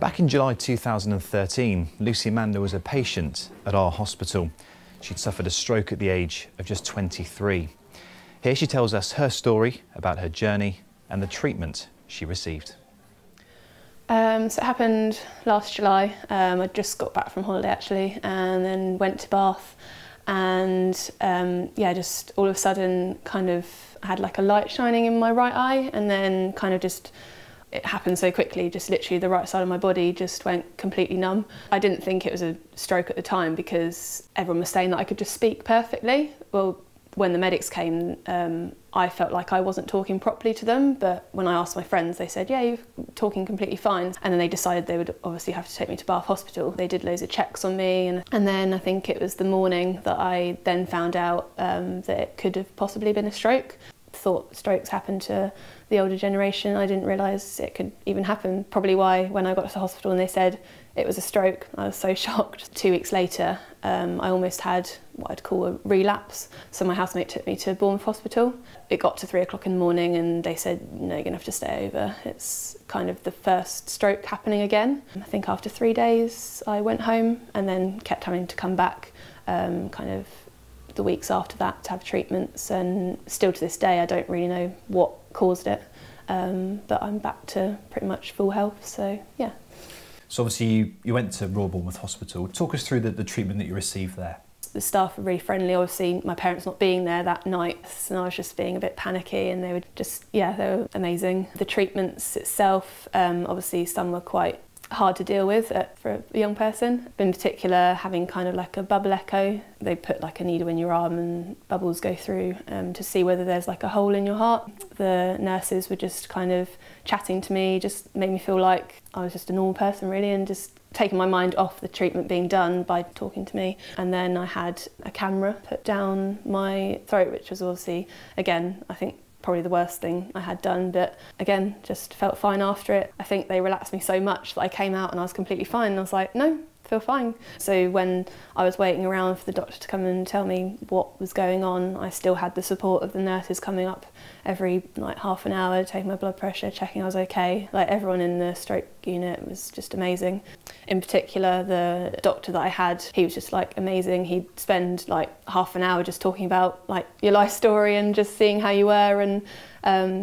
Back in July 2013, Lucy Amanda was a patient at our hospital. She'd suffered a stroke at the age of just 23. Here she tells us her story about her journey and the treatment she received. So it happened last July. I just got back from holiday actually, and then went to Bath, and yeah, just all of a sudden kind of had like a light shining in my right eye, and then kind of just, it happened so quickly, just literally the right side of my body just went completely numb. I didn't think it was a stroke at the time because everyone was saying that I could just speak perfectly. Well, when the medics came, I felt like I wasn't talking properly to them, but when I asked my friends, they said, yeah, you're talking completely fine. And then they decided they would obviously have to take me to Bath Hospital. They did loads of checks on me, and then I think it was the morning that I then found out that it could have possibly been a stroke. Thought strokes happen to the older generation. I didn't realise it could even happen. Probably why when I got to the hospital and they said it was a stroke, I was so shocked. 2 weeks later, I almost had what I'd call a relapse. So my housemate took me to Bournemouth Hospital. It got to 3 o'clock in the morning and they said, no, you're gonna have to stay over. It's kind of the first stroke happening again. I think after 3 days, I went home and then kept having to come back kind of the weeks after that to have treatments, and still to this day I don't really know what caused it, but I'm back to pretty much full health, so yeah. So obviously you went to Royal Bournemouth Hospital. Talk us through the treatment that you received there. The staff were really friendly. Obviously my parents not being there that night, and I was just being a bit panicky, and they were just, yeah, they were amazing. The treatments itself, obviously some were quite hard to deal with for a young person. In particular, having kind of like a bubble echo. They put like a needle in your arm and bubbles go through to see whether there's like a hole in your heart. The nurses were just kind of chatting to me, just made me feel like I was just a normal person really, and just taking my mind off the treatment being done by talking to me. And then I had a camera put down my throat, which was obviously, again, I think probably the worst thing I had done, but again, just felt fine after it. I think they relaxed me so much that I came out and I was completely fine, and I was like, no, I feel fine. So when I was waiting around for the doctor to come and tell me what was going on, I still had the support of the nurses coming up every like half an hour, taking my blood pressure, checking I was okay. Like everyone in the stroke unit was just amazing. In particular, the doctor that I had, he was just like amazing. He'd spend like half an hour just talking about like your life story and just seeing how you were, and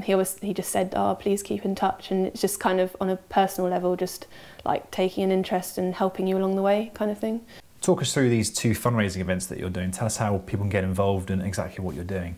he just said, oh, please keep in touch, and it's just kind of on a personal level, just like taking an interest and helping you along the way kind of thing. Talk us through these 2 fundraising events that you're doing. Tell us how people can get involved and exactly what you're doing.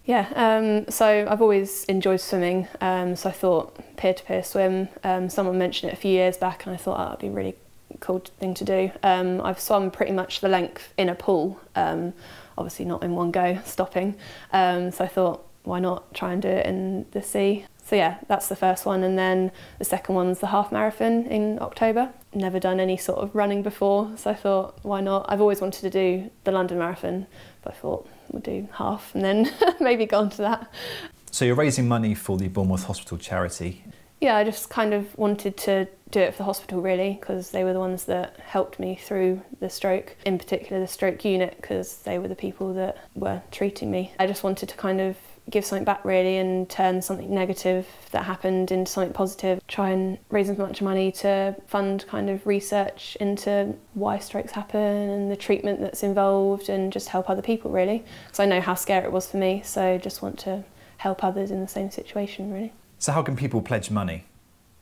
Yeah, so I've always enjoyed swimming, so I thought peer-to-peer swim. Someone mentioned it a few years back and I thought, oh, that'd be a really cool thing to do. I've swum pretty much the length in a pool, obviously not in one go, stopping. So I thought, why not try and do it in the sea? So yeah, that's the first one, and then the second one's the half marathon in October. Never done any sort of running before, so I thought, why not? I've always wanted to do the London Marathon, but I thought we'll do half and then maybe go on to that. So you're raising money for the Bournemouth Hospital charity. Yeah, I just kind of wanted to do it for the hospital really, because they were the ones that helped me through the stroke, in particular the stroke unit, because they were the people that were treating me. I just wanted to kind of give something back really, and turn something negative that happened into something positive. Try and raise as much money to fund kind of research into why strokes happen and the treatment that's involved, and just help other people really, because I know how scary it was for me, so just want to help others in the same situation really. So how can people pledge money?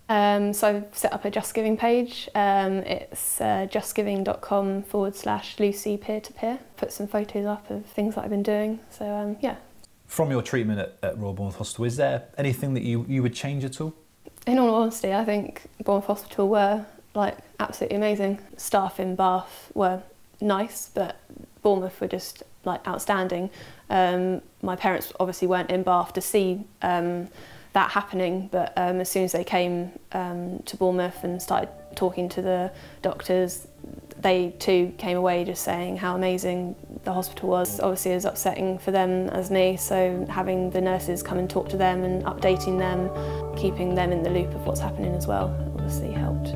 So I've set up a Just Giving page. It's justgiving.com/Lucy peer-to-peer. Put some photos up of things that I've been doing, so yeah. From your treatment at Royal Bournemouth Hospital, is there anything that you would change at all? In all honesty, I think Bournemouth Hospital were like absolutely amazing. Staff in Bath were nice, but Bournemouth were just like outstanding. My parents obviously weren't in Bath to see that happening, but as soon as they came to Bournemouth and started talking to the doctors, they too came away just saying how amazing the hospital was. Obviously it was upsetting for them as me, so having the nurses come and talk to them and updating them, keeping them in the loop of what's happening as well, obviously helped.